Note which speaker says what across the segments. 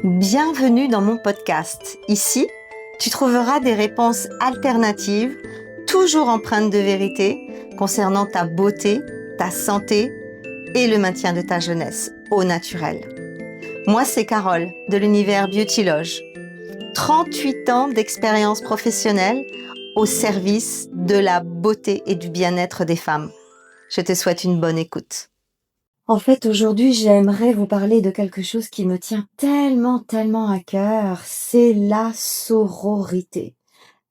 Speaker 1: Bienvenue dans mon podcast. Ici, tu trouveras des réponses alternatives, toujours empreintes de vérité, concernant ta beauté, ta santé et le maintien de ta jeunesse au naturel. Moi, c'est Carole de l'univers Beautyloge. 38 ans d'expérience professionnelle au service de la beauté et du bien-être des femmes. Je te souhaite une bonne écoute. En fait, aujourd'hui, j'aimerais vous parler de quelque chose qui me tient tellement à cœur, c'est la sororité.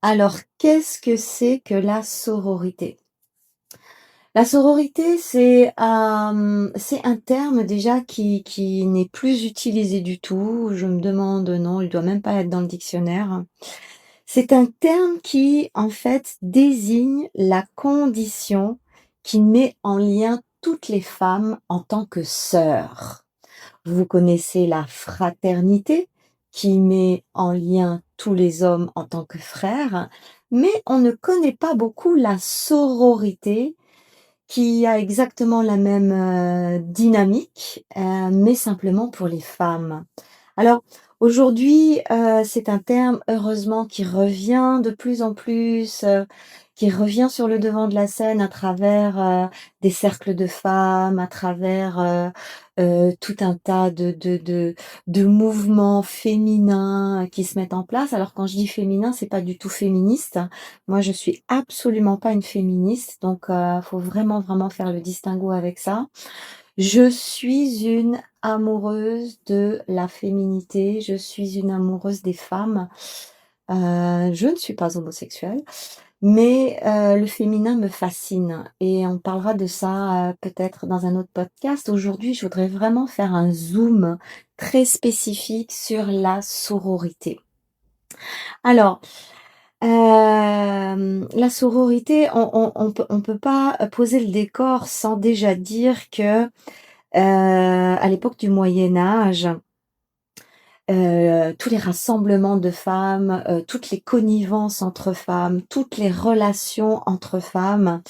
Speaker 1: Alors, qu'est-ce que c'est que la sororité? La sororité, c'est un terme déjà qui n'est plus utilisé du tout. Je me demande, non, il doit même pas être dans le dictionnaire. C'est un terme qui, en fait, désigne la condition qui met en lien toutes les femmes en tant que sœurs. Vous connaissez la fraternité qui met en lien tous les hommes en tant que frères, mais on ne connaît pas beaucoup la sororité qui a exactement la même dynamique, mais simplement pour les femmes. Alors aujourd'hui, c'est un terme heureusement qui revient de plus en plus, qui revient sur le devant de la scène à travers, des cercles de femmes, à travers, tout un tas de mouvements féminins qui se mettent en place. Alors quand je dis féminin, c'est pas du tout féministe. Moi, je suis absolument pas une féministe, donc faut vraiment faire le distinguo avec ça. Je suis une amoureuse de la féminité, je suis une amoureuse des femmes. Je ne suis pas homosexuelle, mais le féminin me fascine et on parlera de ça, peut-être dans un autre podcast. Aujourd'hui, je voudrais vraiment faire un zoom très spécifique sur la sororité. Alors, la sororité, on peut pas poser le décor sans déjà dire que, à l'époque du Moyen Âge, tous les rassemblements de femmes, toutes les connivences entre femmes, toutes les relations entre femmes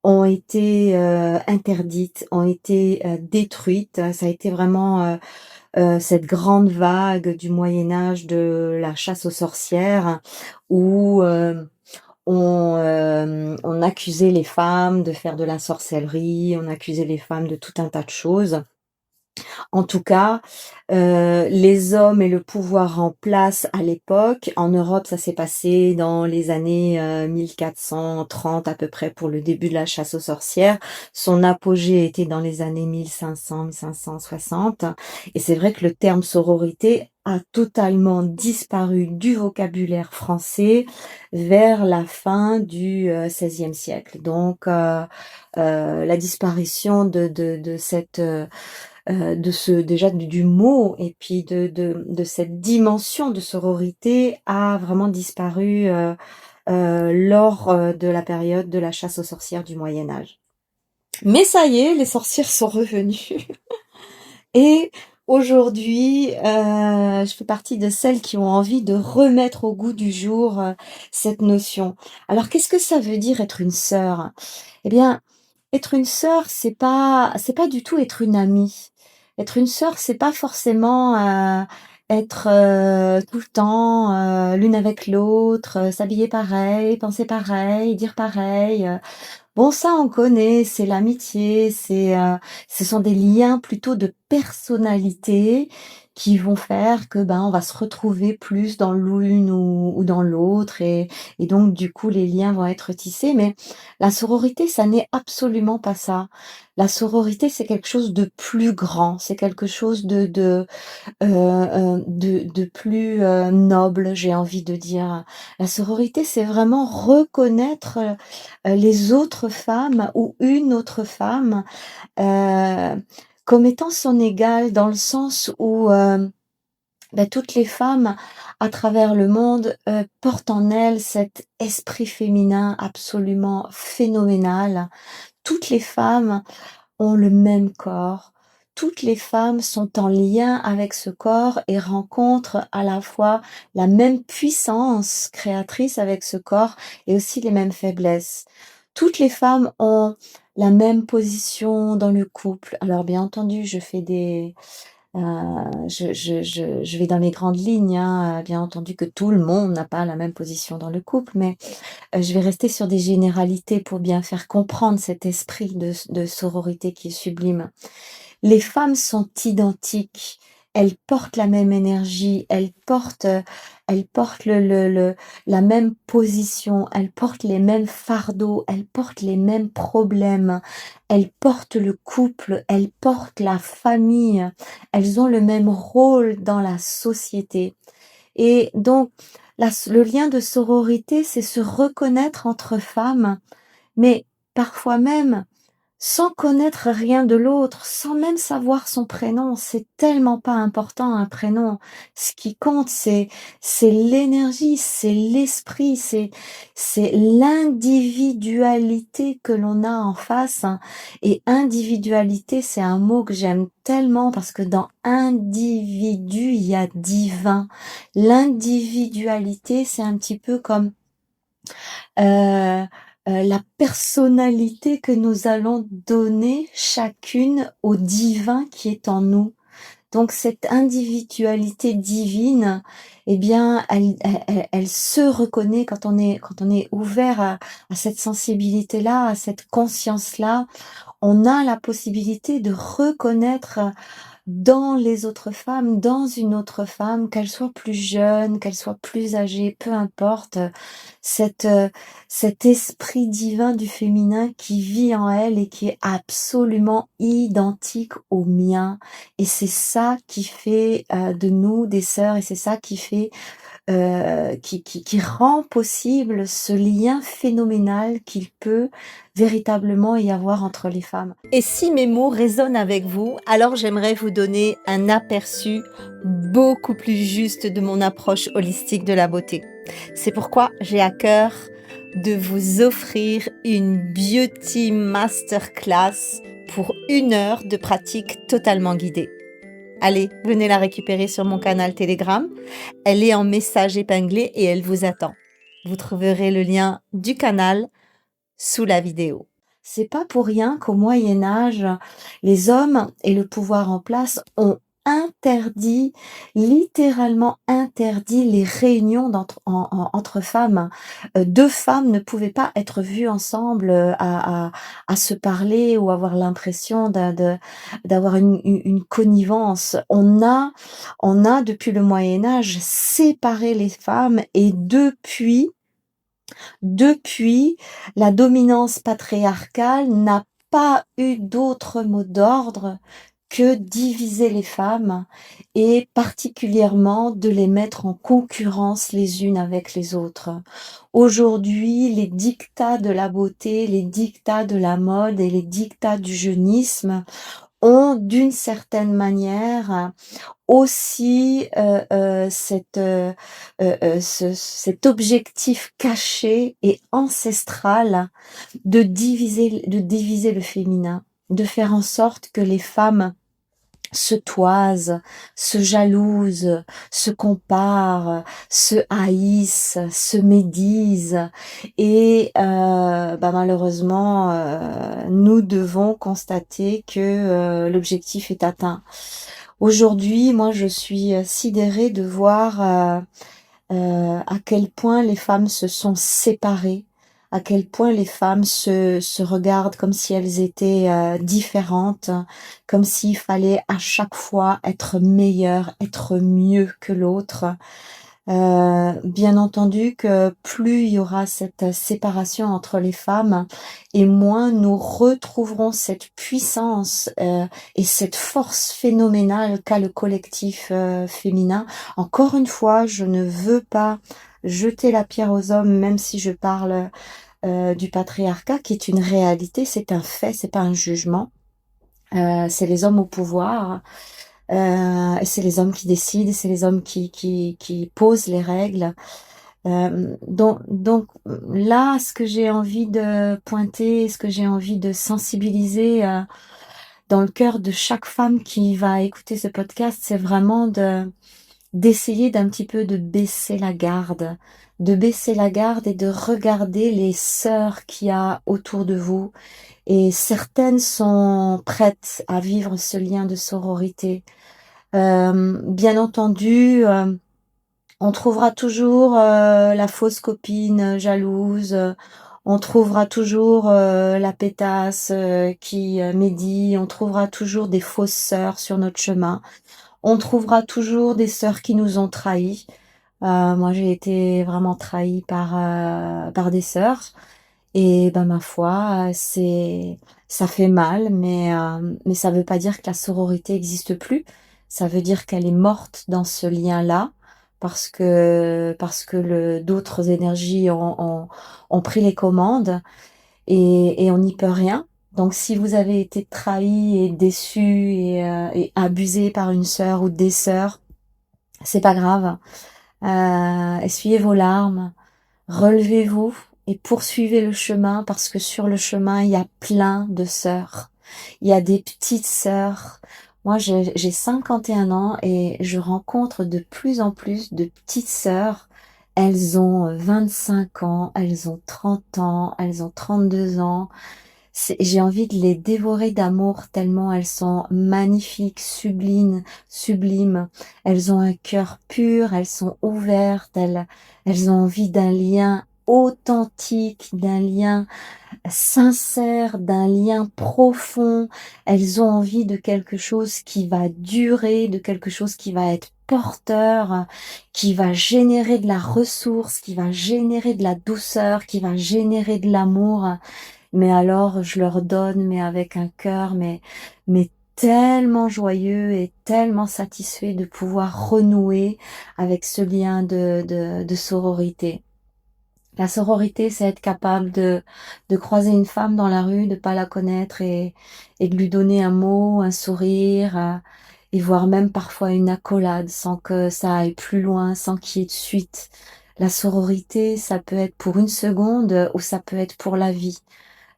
Speaker 1: ont été, interdites, ont été, détruites. Ça a été vraiment, cette grande vague du Moyen Âge de la chasse aux sorcières où, on accusait les femmes de faire de la sorcellerie, on accusait les femmes de tout un tas de choses. En tout cas, les hommes et le pouvoir en place à l'époque, en Europe, ça s'est passé dans les années, 1430 à peu près pour le début de la chasse aux sorcières. Son apogée était dans les années 1500-1560 et c'est vrai que le terme sororité a totalement disparu du vocabulaire français vers la fin du, XVIe siècle. Donc, la disparition de cette, de ce déjà du mot et puis de cette dimension de sororité a vraiment disparu, lors, de la période de la chasse aux sorcières du Moyen Âge. Mais ça y est, les sorcières sont revenues et aujourd'hui, je fais partie de celles qui ont envie de remettre au goût du jour, cette notion. Alors qu'est-ce que ça veut dire être une sœur? Eh bien, être une sœur, c'est pas du tout être une amie. Être une sœur, c'est pas forcément, être, tout le temps, l'une avec l'autre, s'habiller pareil, penser pareil, dire pareil, Bon, ça, on connaît, c'est l'amitié, ce sont des liens plutôt de personnalité qui vont faire que, ben, on va se retrouver plus dans l'une ou dans l'autre et donc du coup, les liens vont être tissés. Mais la sororité, ça n'est absolument pas ça. La sororité, c'est quelque chose de plus grand, c'est quelque chose de plus, noble, j'ai envie de dire. La sororité, c'est vraiment reconnaître, les autres femmes ou une autre femme, heu, comme étant son égale dans le sens où, toutes les femmes à travers le monde, portent en elles cet esprit féminin absolument phénoménal. Toutes les femmes ont le même corps. Toutes les femmes sont en lien avec ce corps et rencontrent à la fois la même puissance créatrice avec ce corps et aussi les mêmes faiblesses. Toutes les femmes ont la même position dans le couple. Alors bien entendu, je fais Je vais dans les grandes lignes, hein, bien entendu que tout le monde n'a pas la même position dans le couple, mais je vais rester sur des généralités pour bien faire comprendre cet esprit de sororité qui est sublime. Les femmes sont identiques, elles portent la même énergie, elles portent le la même position, elles portent les mêmes fardeaux, elles portent les mêmes problèmes, elles portent le couple, elles portent la famille, elles ont le même rôle dans la société et donc le lien de sororité, c'est se reconnaître entre femmes, mais parfois même sans connaître rien de l'autre, sans même savoir son prénom, c'est tellement pas important un prénom. Ce qui compte, c'est l'énergie, c'est l'esprit, c'est l'individualité que l'on a en face, hein. Et individualité, c'est un mot que j'aime tellement parce que dans individu, il y a divin. L'individualité, c'est un petit peu comme euh, la personnalité que nous allons donner chacune au divin qui est en nous. Donc cette individualité divine, eh bien, elle se reconnaît quand on est ouvert à cette sensibilité-là, à cette conscience-là. On a la possibilité de reconnaître dans les autres femmes, dans une autre femme, qu'elle soit plus jeune, qu'elle soit plus âgée, peu importe, cette, cet esprit divin du féminin qui vit en elle et qui est absolument identique au mien. Et c'est ça qui fait de nous des sœurs et c'est ça qui fait qui rend possible ce lien phénoménal qu'il peut véritablement y avoir entre les femmes. Et si mes mots résonnent avec vous, alors j'aimerais vous donner un aperçu beaucoup plus juste de mon approche holistique de la beauté. C'est pourquoi j'ai à cœur de vous offrir une Beauty Masterclass pour 1 heure de pratique totalement guidée. Allez, venez la récupérer sur mon canal Telegram. Elle est en message épinglé et elle vous attend. Vous trouverez le lien du canal sous la vidéo. C'est pas pour rien qu'au Moyen Âge, les hommes et le pouvoir en place ont interdit, littéralement interdit les réunions entre femmes. 2 femmes ne pouvaient pas être vues ensemble à se parler ou avoir l'impression d'avoir une connivence. On a depuis le Moyen Âge séparé les femmes et depuis, la dominance patriarcale n'a pas eu d'autre mot d'ordre que diviser les femmes et particulièrement de les mettre en concurrence les unes avec les autres. Aujourd'hui, les dictats de la beauté, les dictats de la mode et les dictats du jeunisme ont d'une certaine manière aussi cet objectif caché et ancestral de diviser le féminin, de faire en sorte que les femmes se toisent, se jalousent, se comparent, se haïssent, se médisent et malheureusement nous devons constater que l'objectif est atteint. Aujourd'hui, moi je suis sidérée de voir à quel point les femmes se sont séparées, à quel point les femmes se regardent comme si elles étaient différentes, comme s'il fallait à chaque fois être meilleure, être mieux que l'autre. Bien entendu que plus il y aura cette séparation entre les femmes et moins nous retrouverons cette puissance et cette force phénoménale qu'a le collectif féminin. Encore une fois, je ne veux pas jeter la pierre aux hommes, même si je parle du patriarcat, qui est une réalité, c'est un fait, c'est pas un jugement. C'est les hommes au pouvoir. Et c'est les hommes qui décident, c'est les hommes qui posent les règles. Donc là, ce que j'ai envie de pointer, ce que j'ai envie de sensibiliser dans le cœur de chaque femme qui va écouter ce podcast, c'est vraiment d'essayer d'un petit peu de baisser la garde, et de regarder les sœurs qu'il y a autour de vous. Et certaines sont prêtes à vivre ce lien de sororité. Bien entendu, on trouvera toujours la fausse copine jalouse, on trouvera toujours la pétasse qui médit, on trouvera toujours des fausses sœurs sur notre chemin, on trouvera toujours des sœurs qui nous ont trahis. Moi, j'ai été vraiment trahie par des sœurs et ben ma foi, ça fait mal, mais ça veut pas dire que la sororité existe plus. Ça veut dire qu'elle est morte dans ce lien-là parce que d'autres énergies ont pris les commandes et on n'y peut rien. Donc si vous avez été trahi et déçu et abusé par une sœur ou des sœurs, c'est pas grave. Essuyez vos larmes, relevez-vous et poursuivez le chemin parce que sur le chemin, il y a plein de sœurs. Il y a des petites sœurs. Moi, j'ai 51 ans et je rencontre de plus en plus de petites sœurs. Elles ont 25 ans, elles ont 30 ans, elles ont 32 ans. J'ai envie de les dévorer d'amour tellement elles sont magnifiques, sublimes. Elles ont un cœur pur, elles sont ouvertes, elles ont envie d'un lien authentique, d'un lien sincère, d'un lien profond. Elles ont envie de quelque chose qui va durer, de quelque chose qui va être porteur, qui va générer de la ressource, qui va générer de la douceur, qui va générer de l'amour. Mais alors, je leur donne, mais avec un cœur, mais tellement joyeux et tellement satisfait de pouvoir renouer avec ce lien de sororité. La sororité, c'est être capable de croiser une femme dans la rue, de pas la connaître et de lui donner un mot, un sourire, et voire même parfois une accolade sans que ça aille plus loin, sans qu'il y ait de suite. La sororité, ça peut être pour une seconde ou ça peut être pour la vie.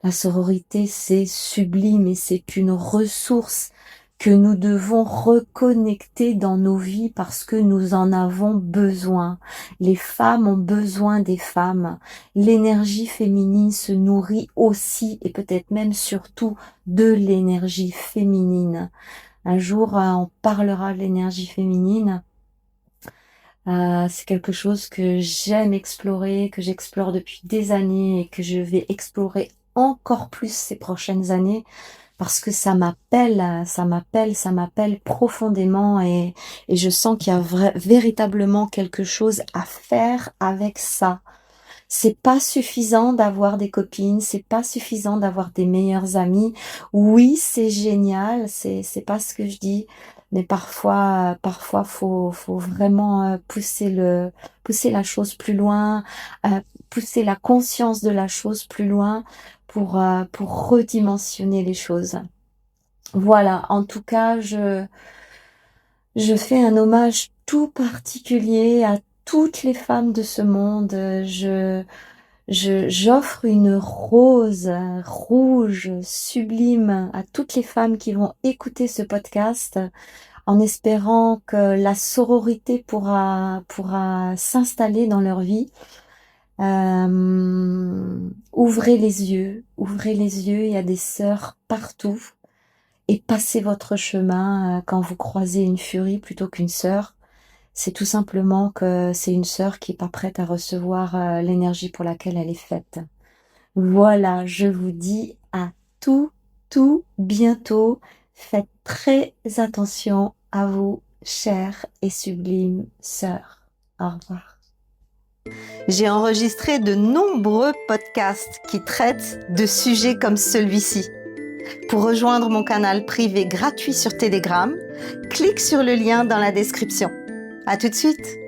Speaker 1: La sororité, c'est sublime et c'est une ressource que nous devons reconnecter dans nos vies parce que nous en avons besoin. Les femmes ont besoin des femmes. L'énergie féminine se nourrit aussi et peut-être même surtout de l'énergie féminine. Un jour, on parlera de l'énergie féminine. C'est quelque chose que j'aime explorer, que j'explore depuis des années et que je vais explorer encore plus ces prochaines années parce que ça m'appelle profondément et je sens qu'il y a véritablement quelque chose à faire avec ça. C'est pas suffisant d'avoir des copines, c'est pas suffisant d'avoir des meilleurs amis. Oui, c'est génial, c'est pas ce que je dis, mais parfois faut vraiment pousser la chose plus loin, pousser la conscience de la chose plus loin pour redimensionner les choses. Voilà, en tout cas, je fais un hommage tout particulier à toutes les femmes de ce monde. J'offre une rose rouge sublime à toutes les femmes qui vont écouter ce podcast en espérant que la sororité pourra s'installer dans leur vie. Ouvrez les yeux, il y a des sœurs partout et passez votre chemin quand vous croisez une furie plutôt qu'une sœur. C'est tout simplement que c'est une sœur qui est pas prête à recevoir l'énergie pour laquelle elle est faite. Voilà, je vous dis à tout bientôt. Faites très attention à vous, chères et sublimes sœurs. Au revoir. J'ai enregistré de nombreux podcasts qui traitent de sujets comme celui-ci. Pour rejoindre mon canal privé gratuit sur Telegram, clique sur le lien dans la description. À tout de suite!